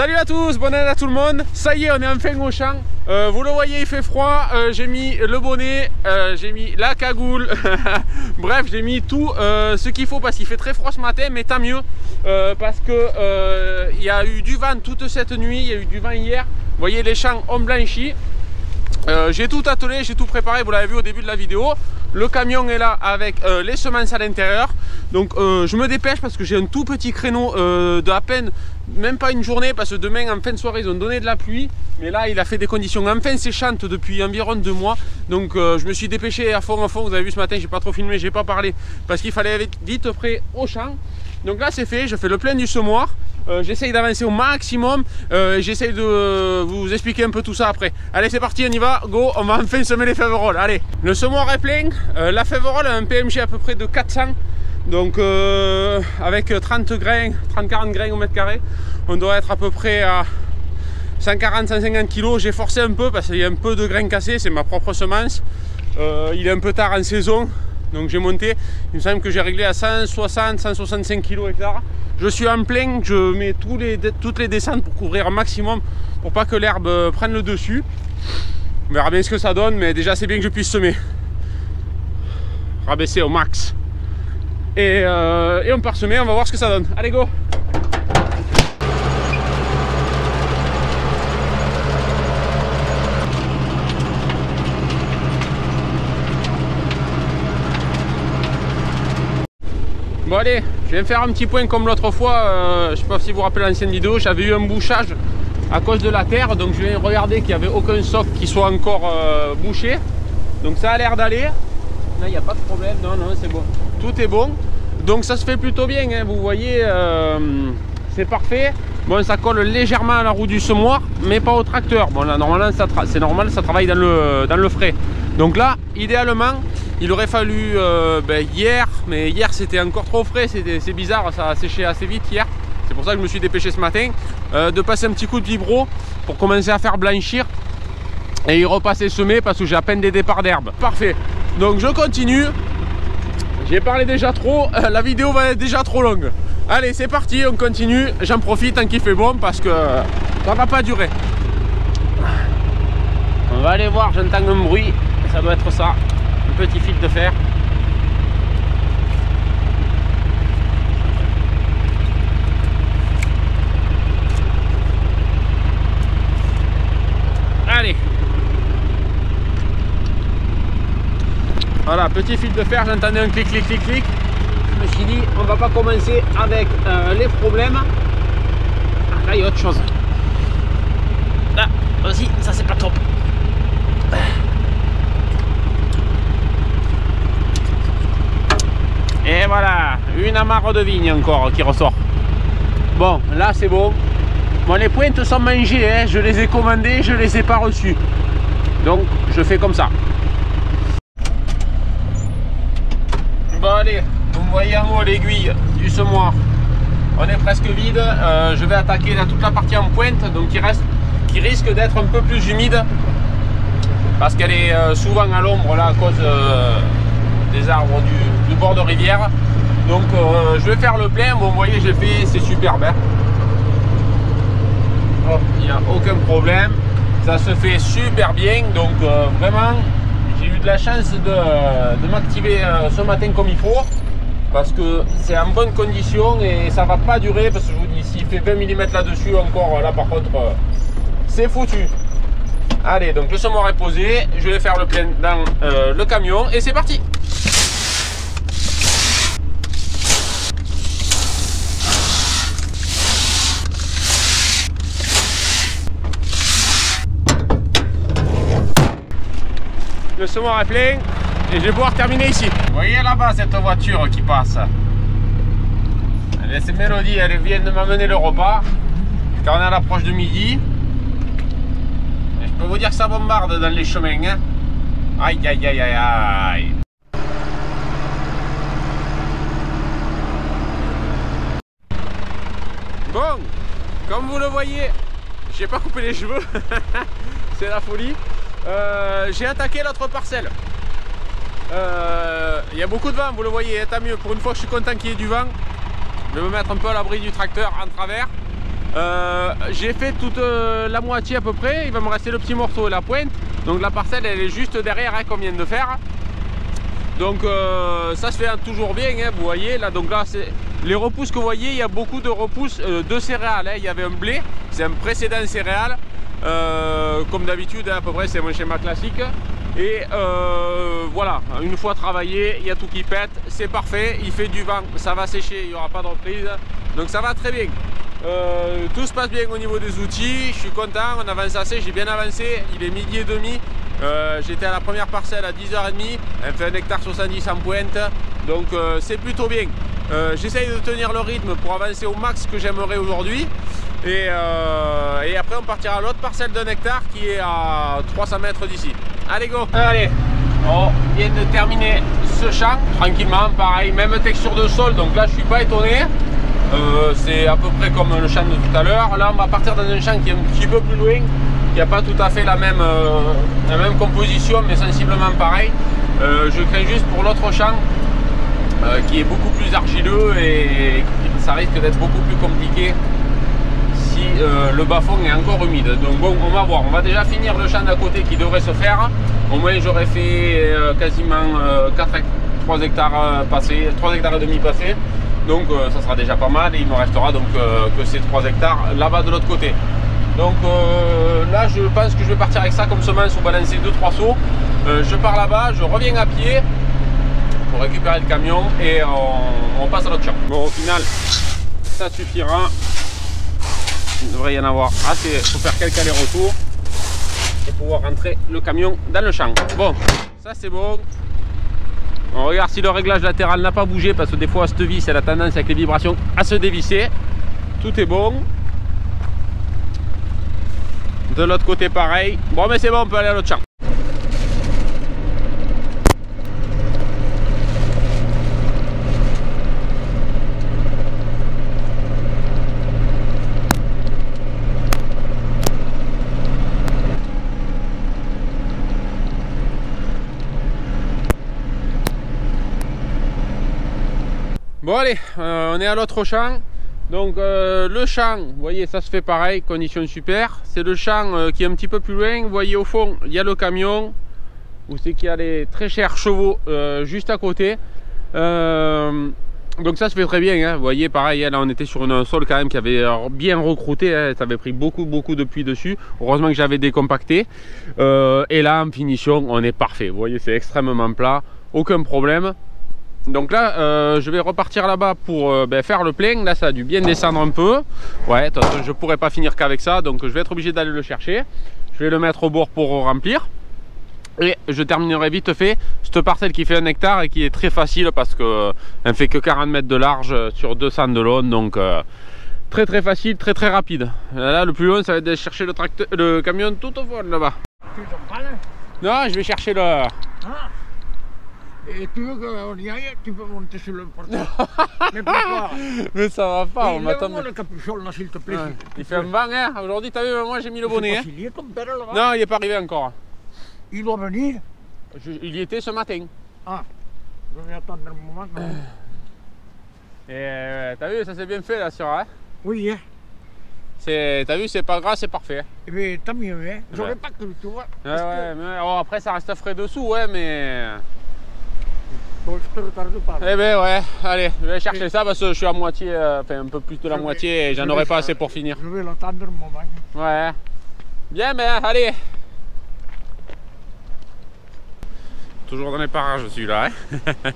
Salut à tous, bonne année à tout le monde. Ça y est, on est enfin au champ. Vous le voyez, il fait froid. J'ai mis le bonnet, j'ai mis la cagoule. Bref, j'ai mis tout ce qu'il faut parce qu'il fait très froid ce matin, mais tant mieux parce que il y a eu du vent toute cette nuit, il y a eu du vent hier. Vous voyez, les champs ont blanchi. J'ai tout attelé, j'ai tout préparé, vous l'avez vu au début de la vidéo. Le camion est là avec les semences à l'intérieur. Donc je me dépêche parce que j'ai un tout petit créneau de à peine, même pas une journée, parce que demain en fin de soirée ils ont donné de la pluie. Mais là il a fait des conditions enfin séchantes depuis environ 2 mois. Donc je me suis dépêché à fond. Vous avez vu ce matin, j'ai pas trop filmé, j'ai pas parlé parce qu'il fallait aller vite près au champ. Donc là c'est fait, je fais le plein du semoir. J'essaye d'avancer au maximum, j'essaye de vous expliquer un peu tout ça après. Allez c'est parti, on y va, go, on va enfin semer les fèves-rolls. Allez, le semoir est plein, la fève-roll a un PMG à peu près de 400. Donc avec 30-40 grains au mètre carré, on doit être à peu près à 140-150 kg. J'ai forcé un peu parce qu'il y a un peu de grains cassés, c'est ma propre semence. Il est un peu tard en saison, donc j'ai monté. Il me semble que j'ai réglé à 160-165 kg hectare. Je suis en plein, je mets toutes les descentes pour couvrir un maximum, pour pas que l'herbe prenne le dessus. On verra bien ce que ça donne, mais déjà c'est bien que je puisse semer. Rabaisser au max. Et on part semer, on va voir ce que ça donne. Allez go! Bon allez, je vais faire un petit point comme l'autre fois. Je sais pas si vous vous rappelez l'ancienne vidéo, j'avais eu un bouchage à cause de la terre. Donc je vais regarder qu'il n'y avait aucun socle qui soit encore bouché. Donc ça a l'air d'aller. Là il n'y a pas de problème, non c'est bon. Tout est bon. Donc ça se fait plutôt bien, hein. Vous voyez, c'est parfait. Bon, ça colle légèrement à la roue du semoir, mais pas au tracteur. Bon là normalement c'est normal, ça travaille dans le frais. Donc là, idéalement, il aurait fallu hier, mais hier c'était encore trop frais, c'est bizarre, ça a séché assez vite hier. C'est pour ça que je me suis dépêché ce matin de passer un petit coup de vibro pour commencer à faire blanchir et y repasser semer parce que j'ai à peine des départs d'herbe. Parfait, donc je continue. J'ai parlé déjà trop, la vidéo va être déjà trop longue. Allez, c'est parti, on continue. J'en profite tant qu'il fait bon parce que ça va pas durer. On va aller voir, j'entends un bruit, ça doit être ça. Un petit fil de fer. Allez. Voilà, petit fil de fer, j'entendais un clic. Je me suis dit, on va pas commencer avec les problèmes. Ah, là, il y a autre chose. Là aussi, ça c'est pas top. Et voilà, une amarre de vigne encore qui ressort. Bon, là c'est bon. Bon, les pointes sont mangées, hein. Je les ai commandées, je les ai pas reçues. Donc, je fais comme ça. Bon, allez, vous voyez en haut l'aiguille du semoir. On est presque vide. Je vais attaquer dans toute la partie en pointe, donc qui risque d'être un peu plus humide. Parce qu'elle est souvent à l'ombre là à cause des arbres du bord de rivière. Donc je vais faire le plein. Bon, vous voyez, j'ai fait, c'est superbe, hein. Oh, il n'y a aucun problème, ça se fait super bien. Donc vraiment j'ai eu de la chance de m'activer ce matin comme il faut, parce que c'est en bonne condition et ça va pas durer, parce que je vous dis, s'il fait 20 mm là dessus encore, là par contre c'est foutu. Allez, donc le semoir est posé, je vais faire le plein dans le camion et c'est parti. Le semoir est plein et je vais pouvoir terminer ici. Vous voyez là-bas cette voiture qui passe. C'est Mélodie, elle vient de m'amener le repas car on est à l'approche de midi. Et je peux vous dire que ça bombarde dans les chemins, hein. Aïe aïe aïe aïe aïe. Bon, comme vous le voyez, j'ai pas coupé les cheveux. C'est la folie. J'ai attaqué l'autre parcelle. Il y a beaucoup de vent, vous le voyez, tant mieux. Pour une fois, je suis content qu'il y ait du vent. Je vais me mettre un peu à l'abri du tracteur en travers. J'ai fait toute la moitié à peu près, il va me rester le petit morceau et la pointe. Donc la parcelle elle est juste derrière hein, qu'on vient de faire. Donc ça se fait toujours bien, hein, vous voyez là. Donc là c'est les repousses que vous voyez, il y a beaucoup de repousses de céréales. Hein. Il y avait un blé, c'est un précédent céréales. Comme d'habitude, hein, à peu près c'est mon schéma classique. Et voilà, une fois travaillé, il y a tout qui pète, c'est parfait, il fait du vent, ça va sécher, il n'y aura pas de reprise. Donc ça va très bien. Tout se passe bien au niveau des outils, je suis content, on avance assez, j'ai bien avancé, il est 12h30. J'étais à la première parcelle à 10h30, elle fait 1 hectare 70 en pointe, donc c'est plutôt bien. J'essaye de tenir le rythme pour avancer au max que j'aimerais aujourd'hui. Et après on partira à l'autre parcelle d'1 hectare qui est à 300 mètres d'ici. Allez go. Allez, on vient de terminer ce champ tranquillement, pareil, même texture de sol, donc là je suis pas étonné. C'est à peu près comme le champ de tout à l'heure. Là on va partir dans un champ qui est un petit peu plus loin, qui n'a pas tout à fait la même composition mais sensiblement pareil. Je crains juste pour l'autre champ qui est beaucoup plus argileux et ça risque d'être beaucoup plus compliqué si le bas-fond est encore humide. Donc bon, on va voir, on va déjà finir le champ d'à côté qui devrait se faire. Au moins j'aurais fait quasiment 3 hectares passés, 3 hectares et demi passés. Donc ça sera déjà pas mal et il me restera donc que ces 3 hectares là-bas de l'autre côté. Donc là je pense que je vais partir avec ça comme semence ou balancer 2-3 seaux. Je pars là-bas, je reviens à pied pour récupérer le camion et on passe à l'autre champ. Bon, au final ça suffira. Il devrait y en avoir assez pour faire quelques allers-retours et pouvoir rentrer le camion dans le champ. Bon, ça c'est bon. On regarde si le réglage latéral n'a pas bougé parce que des fois cette vis elle a tendance avec les vibrations à se dévisser. Tout est bon. De l'autre côté pareil. Bon mais c'est bon, on peut aller à l'autre champ. Bon allez, on est à l'autre champ. Donc le champ, vous voyez ça se fait pareil, conditions super. C'est le champ qui est un petit peu plus loin. Vous voyez au fond, il y a le camion. Où c'est qu'il y a les très chers chevaux juste à côté. Donc ça se fait très bien, hein. Vous voyez pareil, là on était sur un sol quand même qui avait bien recrouté, hein. Ça avait pris beaucoup de pluie dessus. Heureusement que j'avais décompacté. Et là en finition, on est parfait. Vous voyez, c'est extrêmement plat, aucun problème. Donc là je vais repartir là-bas pour faire le plein. Là ça a dû bien descendre un peu. Ouais, de toute façon je pourrais pas finir qu'avec ça, donc je vais être obligé d'aller le chercher. Je vais le mettre au bord pour remplir. Et je terminerai vite fait cette parcelle qui fait 1 hectare et qui est très facile parce que elle fait que 40 mètres de large sur 200 de long. Donc très facile, très rapide. Là le plus long ça va être de chercher le camion tout au fond là-bas. Tu t'en parles? Non, je vais chercher le... Ah. Et tu veux qu'on y aille, tu peux monter sur le portail. Mais pourquoi? Mais ça va pas, on m'attend. Lève-moi le capuchon là s'il te plaît. Ouais. Il fait un vent, hein. Aujourd'hui, t'as vu, moi j'ai mis le bonnet. Hein. Il est ton père là-bas? Non, il n'est pas arrivé encore. Il doit venir? Il y était ce matin. Ah, je vais attendre un moment. Et t'as vu, ça s'est bien fait là sur. Hein. Oui, hein. T'as vu, c'est pas grave, c'est parfait. Eh bien, tant mieux, hein. J'aurais Ouais. pas cru, tu vois. Ouais, mais oh, après ça reste frais dessous, ouais, mais. Bon, je te retarde pas. Eh ben ouais, allez, je vais chercher ça parce que je suis à moitié, enfin un peu plus de la moitié et j'en aurai pas assez pour finir. Je vais l'attendre un moment. Ouais. Bien, ben allez. Toujours dans les parages celui-là. Hein.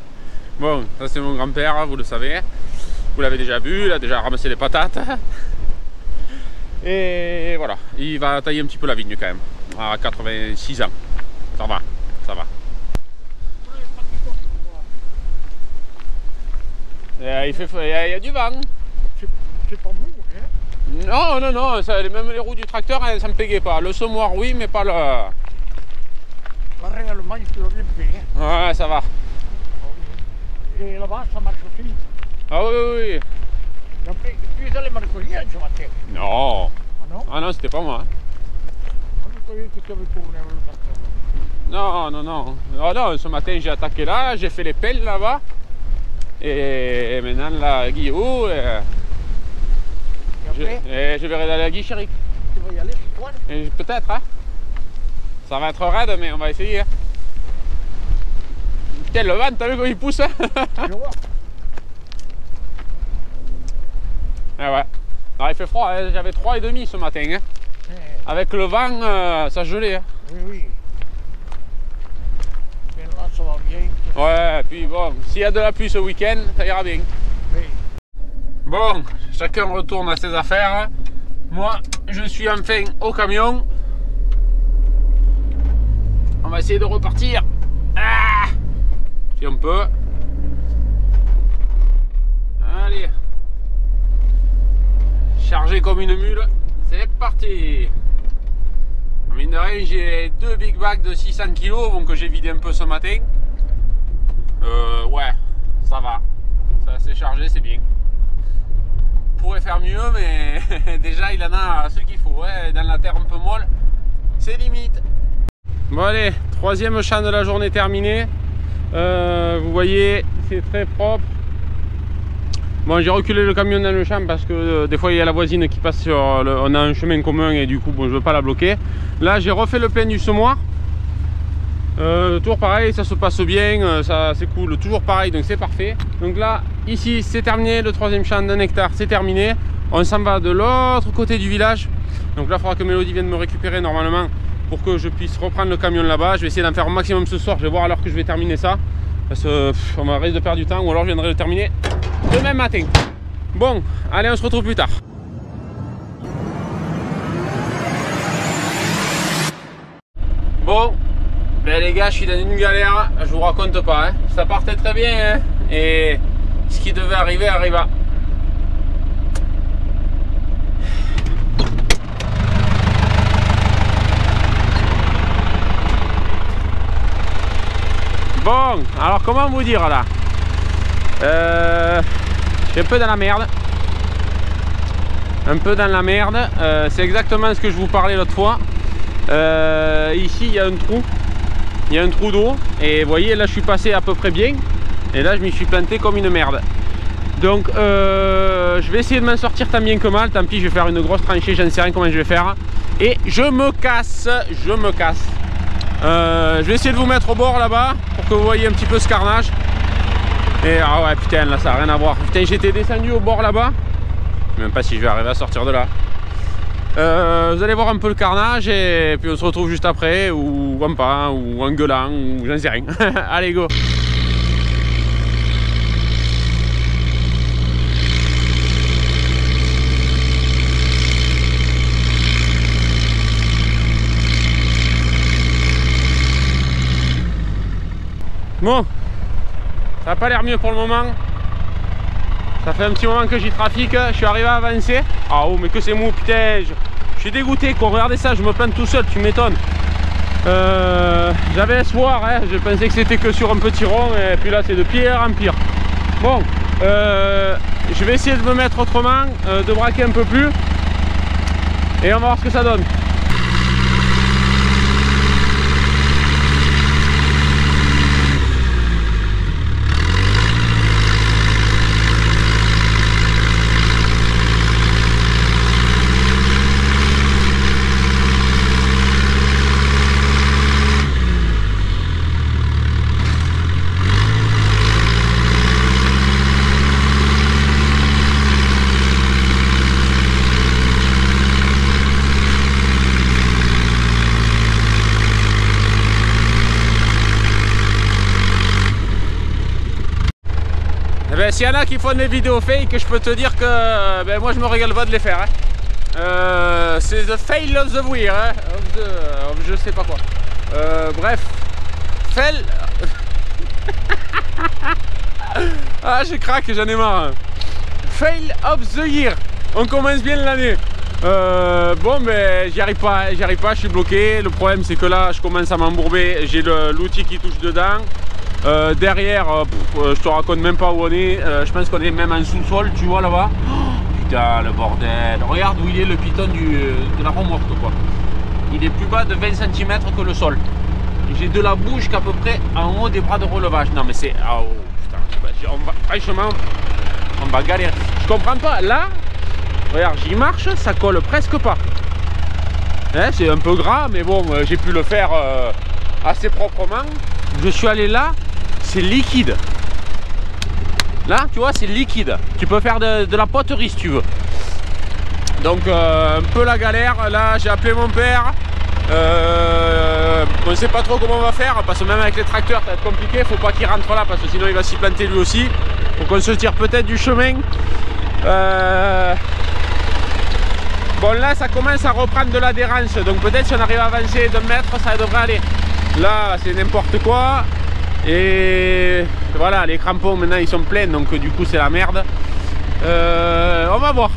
Bon, ça c'est mon grand-père, vous le savez. Vous l'avez déjà vu, il a déjà ramassé les patates. Et voilà, il va tailler un petit peu la vigne quand même. À 86 ans. Ça va, ça va. Il y a du vent. C'est pas mou, hein? Non, non, non, ça, même les roues du tracteur, hein, ça ne me pégait pas. Le semoir, oui, mais pas le... Là, réellement, il peut rien faire. Ouais, ça va. Et là-bas, ça marche aussi. Ah oui, oui, oui. Après, tu es allé marcoyer ce matin? Non. Ah non? Ah non, c'était pas moi. Je croyais que tu avais tourné le tracteur. Non, non, non. Ah non, ce matin, j'ai attaqué là, j'ai fait les pelles là-bas. Et maintenant, là, Guillaume... Et je verrai dans la guicherie. Tu vas y aller, toi? Peut-être, hein. Ça va être raide, mais on va essayer. Hein. Putain, le vent, t'as vu comment il pousse, hein? Je vois. Ah ouais. Alors, il fait froid, hein. J'avais 3,5 ce matin. Hein. Avec le vent, ça gelait. Hein. Oui, oui. Mais là, ça va bien. Ouais, puis bon, s'il y a de la pluie ce week-end, ça ira bien. Oui. Bon, chacun retourne à ses affaires. Moi, je suis enfin au camion. On va essayer de repartir. Ah, si on peut. Allez. Chargé comme une mule. C'est parti. Mine de rien, j'ai 2 big bags de 600 kg, donc j'ai vidé un peu ce matin. Ouais, ça va. Ça c'est chargé, c'est bien. On pourrait faire mieux, mais déjà il en a ce qu'il faut. Ouais. Dans la terre un peu molle, c'est limite. Bon allez, 3e champ de la journée terminé. Vous voyez, c'est très propre. Bon, j'ai reculé le camion dans le champ parce que des fois il y a la voisine qui passe sur on a un chemin commun et du coup bon, je veux pas la bloquer. Là j'ai refait le plein du semoir. Toujours pareil, ça se passe bien, ça c'est cool, toujours pareil, donc c'est parfait. Donc là, ici c'est terminé, le 3e champ d'1 hectare c'est terminé. On s'en va de l'autre côté du village. Donc là il faudra que Mélodie vienne me récupérer normalement pour que je puisse reprendre le camion là-bas. Je vais essayer d'en faire au maximum ce soir, je vais voir à l'heure que je vais terminer ça. Parce que on va risque de perdre du temps ou alors je viendrai le terminer demain matin. Bon, allez, on se retrouve plus tard. Bon, ben les gars, je suis dans une galère, je vous raconte pas. Hein. Ça partait très bien hein, et ce qui devait arriver arriva. Bon, alors comment vous dire là, je suis un peu dans la merde. Un peu dans la merde. C'est exactement ce que je vous parlais l'autre fois. Ici il y a un trou. Il y a un trou d'eau. Et vous voyez là je suis passé à peu près bien. Et là je m'y suis planté comme une merde. Donc je vais essayer de m'en sortir tant bien que mal. Tant pis, je vais faire une grosse tranchée, j'en sais rien comment je vais faire. Et je me casse. Je me casse. Je vais essayer de vous mettre au bord là-bas pour que vous voyez un petit peu ce carnage. Et ah ouais putain là ça n'a rien à voir. Putain j'étais descendu au bord là-bas. Je sais même pas si je vais arriver à sortir de là. Vous allez voir un peu le carnage et puis on se retrouve juste après ou pas, ou en gueulant ou j'en sais rien. Allez go. Bon, ça n'a pas l'air mieux pour le moment. Ça fait un petit moment que j'y trafique. Je suis arrivé à avancer. Ah oh, mais que c'est mou, putain. Je suis dégoûté quoi. Regardez ça, je me plante tout seul, tu m'étonnes. J'avais espoir, hein. Je pensais que c'était que sur un petit rond. Et puis là, c'est de pire en pire. Bon, je vais essayer de me mettre autrement, de braquer un peu plus. Et on va voir ce que ça donne. Ben, s'il y en a qui font des vidéos fake, je peux te dire que ben, moi je me régale pas de les faire. Hein. C'est the fail of the week, hein, of je sais pas quoi. Bref, fail. Ah, je craque, j'en ai marre. Fail of the year. On commence bien l'année. Bon, ben j'y arrive pas, je suis bloqué. Le problème, c'est que là, je commence à m'embourber. J'ai l'outil qui touche dedans. Derrière, je te raconte même pas où on est. Je pense qu'on est même en sous-sol, tu vois là-bas. Oh, putain, le bordel. Regarde où il est le piton de la remorque, quoi. Il est plus bas de 20 cm que le sol. J'ai de la bouche qu'à peu près en haut des bras de relevage. Non, mais c'est. Oh putain, franchement, on va galérer. Je comprends pas. Là, Regarde, j'y marche, ça colle presque pas. Hein, c'est un peu gras, mais bon, j'ai pu le faire assez proprement. Je suis allé là, c'est liquide. Là, tu vois, c'est liquide. Tu peux faire de la poterie si tu veux. Donc, un peu la galère. Là, j'ai appelé mon père. On ne sait pas trop comment on va faire, parce que même avec les tracteurs, ça va être compliqué. Faut pas qu'il rentre là, parce que sinon il va s'y planter lui aussi. Faut qu'on se tire peut-être du chemin. Bon, là, ça commence à reprendre de l'adhérence. Donc, peut-être si on arrive à avancer d'un mètre, ça devrait aller. Là, c'est n'importe quoi. Et voilà, les crampons maintenant ils sont pleins, donc du coup c'est la merde. On va voir.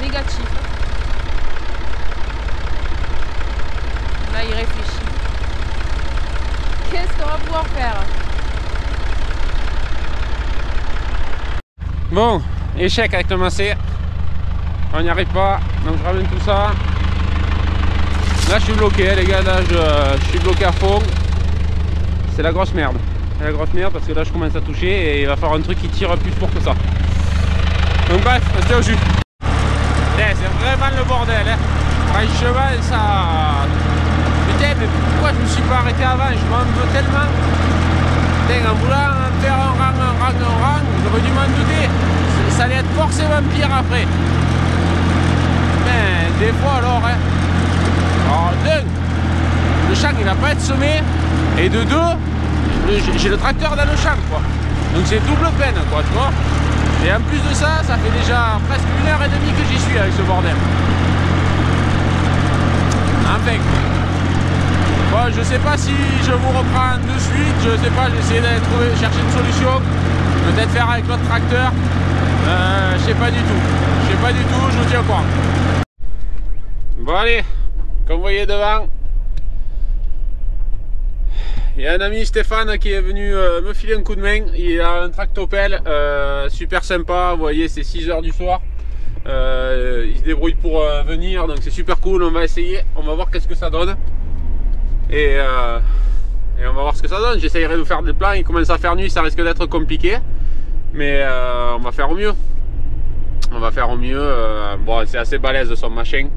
Négatif. Là, il réfléchit. Qu'est-ce qu'on va pouvoir faire? Bon, échec avec le massé. On n'y arrive pas, donc je ramène tout ça. Là, je suis bloqué, les gars. Là, je suis bloqué à fond. C'est la grosse merde. C'est la grosse merde parce que là, je commence à toucher et il va falloir un truc qui tire plus fort que ça. Donc, bref, restez au jus. C'est vraiment le bordel, hein. Franchement, ça... Putain, mais pourquoi je me suis pas arrêté avant? Je m'en veux tellement. Putain, en voulant faire un rang, j'aurais dû m'en douter. Ça allait être forcément pire après. Mais des fois alors, hein. Alors, d'un, le champ il va pas être semé. Et de deux, j'ai le tracteur dans le champ, quoi. Donc c'est double peine, quoi, tu vois. Et en plus de ça, ça fait déjà presque 1h30 que j'y suis avec ce bordel. Enfin. Bon, je sais pas si je vous reprends de suite, je sais pas, j'essaie de chercher une solution. Peut-être faire avec l'autre tracteur. Je sais pas du tout. Je sais pas du tout, je vous tiens au courant. Bon allez, comme vous voyez devant, il y a un ami Stéphane qui est venu me filer un coup de main. Il a un tractopelle super sympa, vous voyez c'est 6 h du soir. Il se débrouille pour venir, donc c'est super cool, on va essayer, on va voir qu'est-ce que ça donne. Et on va voir ce que ça donne, j'essayerai de vous faire des plans, il commence à faire nuit, ça risque d'être compliqué. Mais on va faire au mieux. On va faire au mieux, bon c'est assez balèze son machin.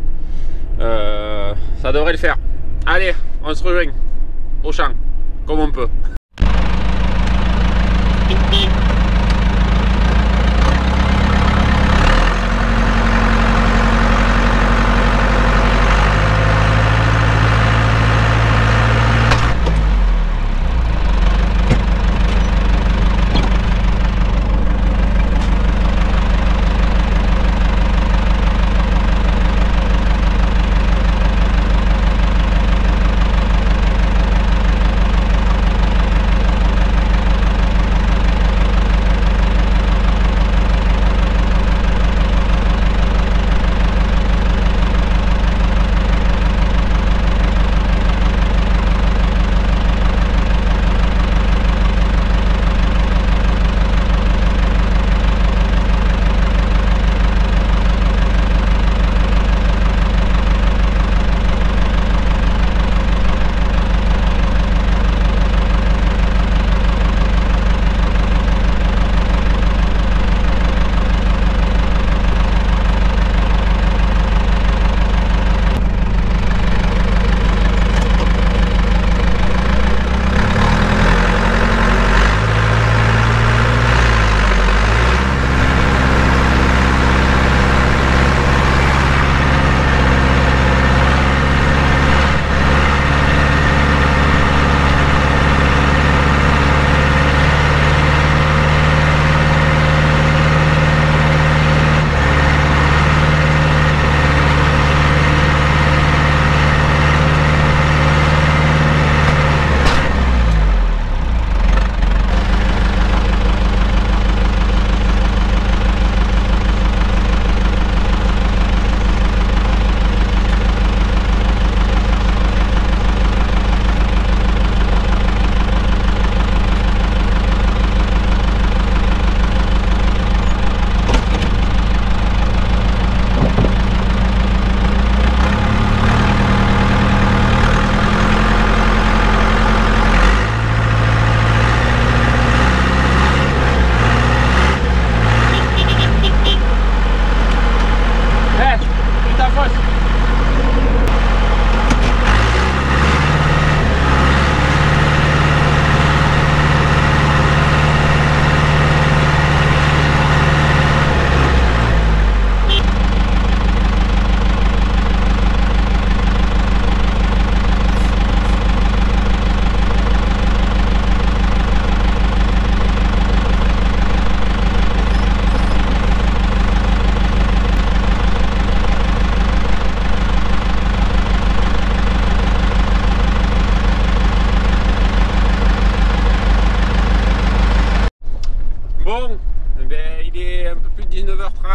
Ça devrait le faire. Allez, on se rejoint au champ, comme on peut.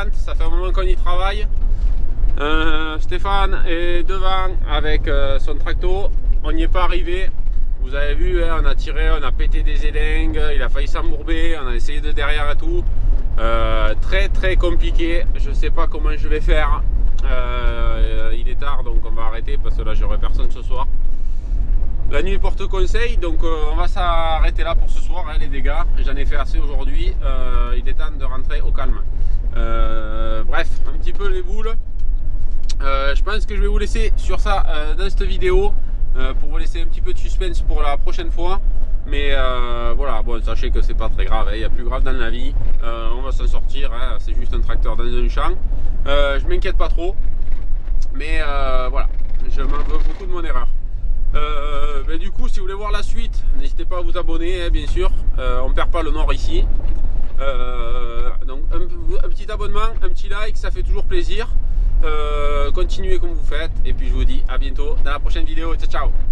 40, ça fait un moment qu'on y travaille. Stéphane est devant avec son tracto, on n'y est pas arrivé. Vous avez vu, hein, on a tiré, on a pété des élingues, il a failli s'embourber, on a essayé de derrière et tout. Très compliqué, je sais pas comment je vais faire. Il est tard donc on va arrêter parce que là j'aurai personne ce soir. La nuit porte conseil, donc on va s'arrêter là pour ce soir, hein, les dégâts. J'en ai fait assez aujourd'hui, il est temps de rentrer au calme. Bref, un petit peu les boules. Je pense que je vais vous laisser sur ça dans cette vidéo pour vous laisser un petit peu de suspense pour la prochaine fois. Mais voilà, bon, sachez que c'est pas très grave, il y a plus grave dans la vie. On va s'en sortir, hein, c'est juste un tracteur dans un champ. Je m'inquiète pas trop, mais voilà, je m'en veux beaucoup de mon erreur. Mais du coup, si vous voulez voir la suite, n'hésitez pas à vous abonner, hein, bien sûr. On perd pas le nord ici. Donc un petit abonnement, un petit like, ça fait toujours plaisir. Continuez comme vous faites, et puis je vous dis à bientôt dans la prochaine vidéo. Ciao ciao.